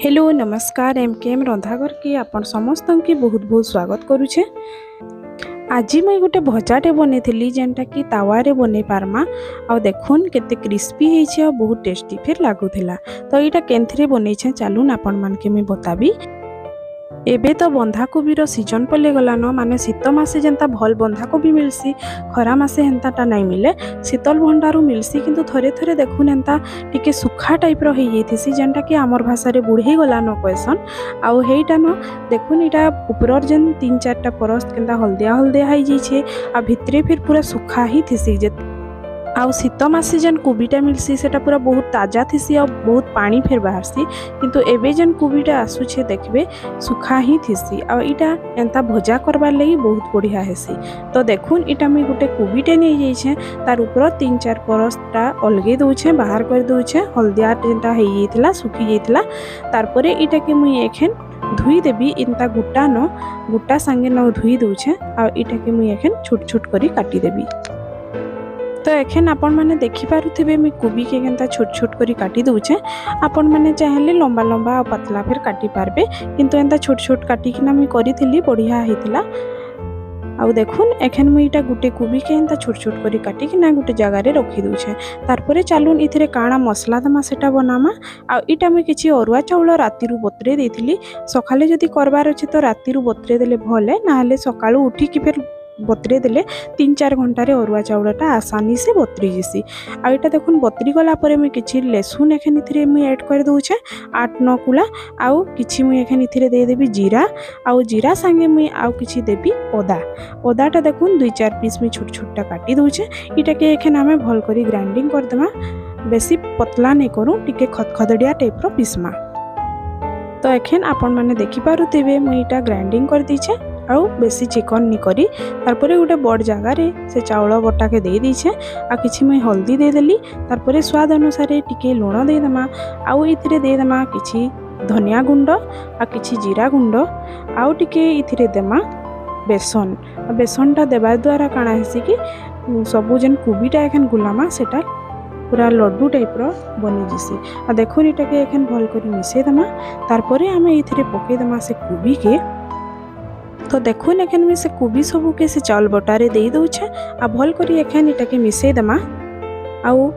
Hello नमस्कार MQM रंधाघर की आपण समस्त की बहुत बहुत स्वागत करुछे। आज मुई गोटे भजाटे बनई जेनटा कि तावारे बनै पारमा आ देखुन केते क्रिस्पी होइछे आ बहुत टेस्टी फिर लागुथिला। तो यहाँ केंथरे बनईछे चालून आपण मानके मैं बताबी। एबे तो बंधाकोबीर सीजन पले गलान माने शीत मासे जेंता भल बंधाकोबी मिलसी खरा मासे हेंताटा नहीं मिले शीतल भंडारू मिलसी किंतु थरे थरे देखुन एंता टिके सुखा टाइप रो हेइथि जेंटा कि आमर भाषा रे बुढ़ी गलान कहसन। आउ हेइटा न देखुन इटा ऊपर जेन 3-4टा परस्त केंता हल्दिया हल्दिया होई जाइछे आ भितरे फिर पूरा सुखा ही थिसी जे आउ शीत मासे जेन कोबीटा मिलसी सेटा पूरा बहुत ताजा थिसी आ बहुत पानी फिर बाहरसी किंतु एबे जेन कोबीटा आसुछे देखबे सुखा ही थिसी आ इटा एंता भजा करबार लगी बहुत बढ़िया हेसी। तो देखुन इटा मैं गोटे कोबीटे नहीं जाइछे तार ऊपर 3-4 परस्ता अलगे दउछे बाहर कर दउछे हल्दिया जेनटा हेइ जाइतला सुखी जाइतला तार परे इटा के मुई एखेन धुई देबी इनता गुटा संगे न धुई दउछे आ इटा के मुई एखेन छोट छोट करी काटी देबी। तो एखेन आपण माने देखि पारुथिबे मैं कोबी के केनता छोट छोट करी काटी दउछे आपण माने चाहेले लंबा लंबा आ पतला फिर काटी पारबे किंतु एंता छोट छोट काटी किना मैं करिथिली बढ़िया हेतिला। आउ देखुन एखेन मुई इटा गुटे कोबी के एंता छोट छोट करी काटी किना गुटे जगह रे रखी दउछे तार परे चालुन इथिरे काणा मसला दमा सेटा बनामा। आ इटा मैं किछि अरुआ चाउल राती रु बतरे देथिली सकाले जदी करबार अछि तो राती रु बतरे देले भले नाले सकाळु उठी कि फिर बतरे देले 3-4 घंटा रे अरुआ चाउलटा आसानी से बतरी जसी। आ इटा देखुन बतरी गला परे मैं किछि लहसुन एखन इथिरे मैं ऐड कर दउछे 8-9 कुला आउ किछि मैं एखन इथिरे दे देबी जीरा आउ जीरा संगे मैं आउ किछि देबी ओदाटा देखुन 2-4 पीस में छोट छोटा काटी दउछे इटा के एखन हमें भल करी ग्राइंडिंग कर देमा बेसी पतला नहीं करू टिके खदखदड़िया टाइप रो पीसमा। तो एखन आपण माने देखि पारुथिबे मैं इटा ग्राइंडिंग कर दीछे आउ बेसी चिकन नि करी तारपरे गोटे बड़ जगह रे से चाउल बटा के दे दीछे आ किछि मैं हल्दी दे देली तारपरे स्वाद अनुसार टिके लूण दे दमा आउ इथिरे दे दमा किछि धनिया गुंड आ किछि जीरा गुंड आउ टिके इथिरे देमा बेसनटा देबा द्वारा काना हेसी कि सबु जेन कोबीटा एखन गुलामा सेटा पूरा लड्डू टाइप रो बनी जसी। आ देखुन इटा के एखन भल करी मिसे दमा तारपरे हमें इथिरे पके दमा से कोबी के। तो देखुन एखन में से कोबी सबू के से चाउल बटारे दे दउछे आ भल करी एखन इटा के मिसे दमा आउ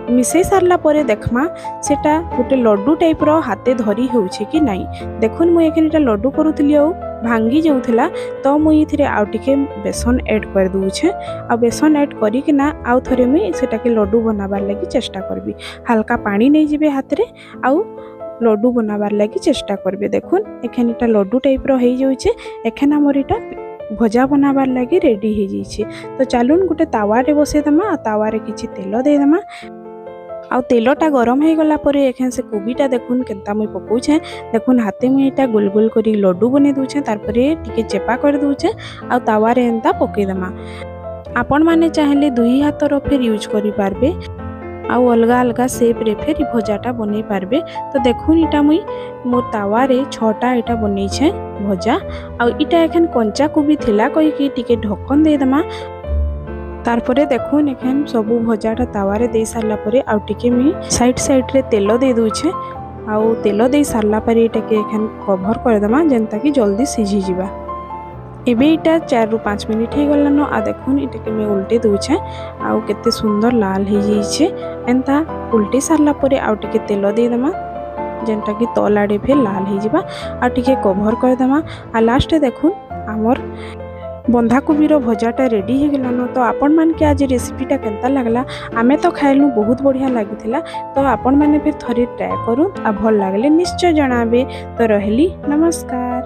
मिसे सारला परे देखमा सेटा गोटे लड्डू टाइप रो हाथे धरी होउछे कि नाही। देखुन मु एखन इटा लड्डू करूथली आ भांगी जाउथला तो मु इथिरे आउ टिके बेसन ऐड कर दउछे आ बेसन ऐड करी कि ना आउ थरे मु सेटा के लड्डू बनाबार लागि चेष्टा करबी हल्का पानी नै जिबे हाथ रे आउ लड्डू बनाबार लगी चेष्टा करबे। देखुन एखन इटा लड्डू टाइप रो हेइ जाउछे एखन हमर इटा भजा बनाबार लगी रेडी हे जाइछे। तो चालुन गोटे तावा रे बसे दमा आ तावा रे किछि तेल दे दमा आ तेलटा गरम हे गला परे एखन से कोबीटा देखुन केनता मुई पकोछे देखुन हाथे मुई इटा गोल गोल करी लड्डू बने दउछे तारपरे टिके चेपा कर दउछे आ तावा रे एंता पके दमा। आपण माने चाहेले दुई हाथ रो फिर यूज करि पारबे आउ अलगा अलगा शेप रे फिर भजाटा बनै पारबे। तो देखुन इटा मुई मो तावा रे 6टा इटा बनै छे भजा आउ इटा एखन कंचा कोबी थिला कहि कि टिके ढक्कन दे दमा तारपरे देखुन एखन सबु भजाटा तावा रे दे सारला परे आउ टिके मी साइड रे तेल दे दउछे आउ तेल दे सारला परे इटा के एखन कवर कर दमा जेंता कि जल्दी सिझी जिबा। एबे इटा 4-5 मिनिट हे गलान आ देखुन इटा के मैं उल्टे दउछे आउ केते सुंदर लाल हे जाइछे एंता उल्टे सारला परे आउ टिके तेल दे दमा जेंटा कि तल आडे फिर लाल हे जिबा आ टिके कवर कर दमा आ लास्ट देखुन हमर बंधाकोबीर भजाटा रेडी हे गलान। तो आपण मान के आज रेसिपीटा केनता लागला आमे तो खाइलु बहुत बढ़िया लागिथिला तो आपण माने फिर थरे ट्राई करू आ भल लागले निश्चय जणाबे। तो रहली नमस्कार।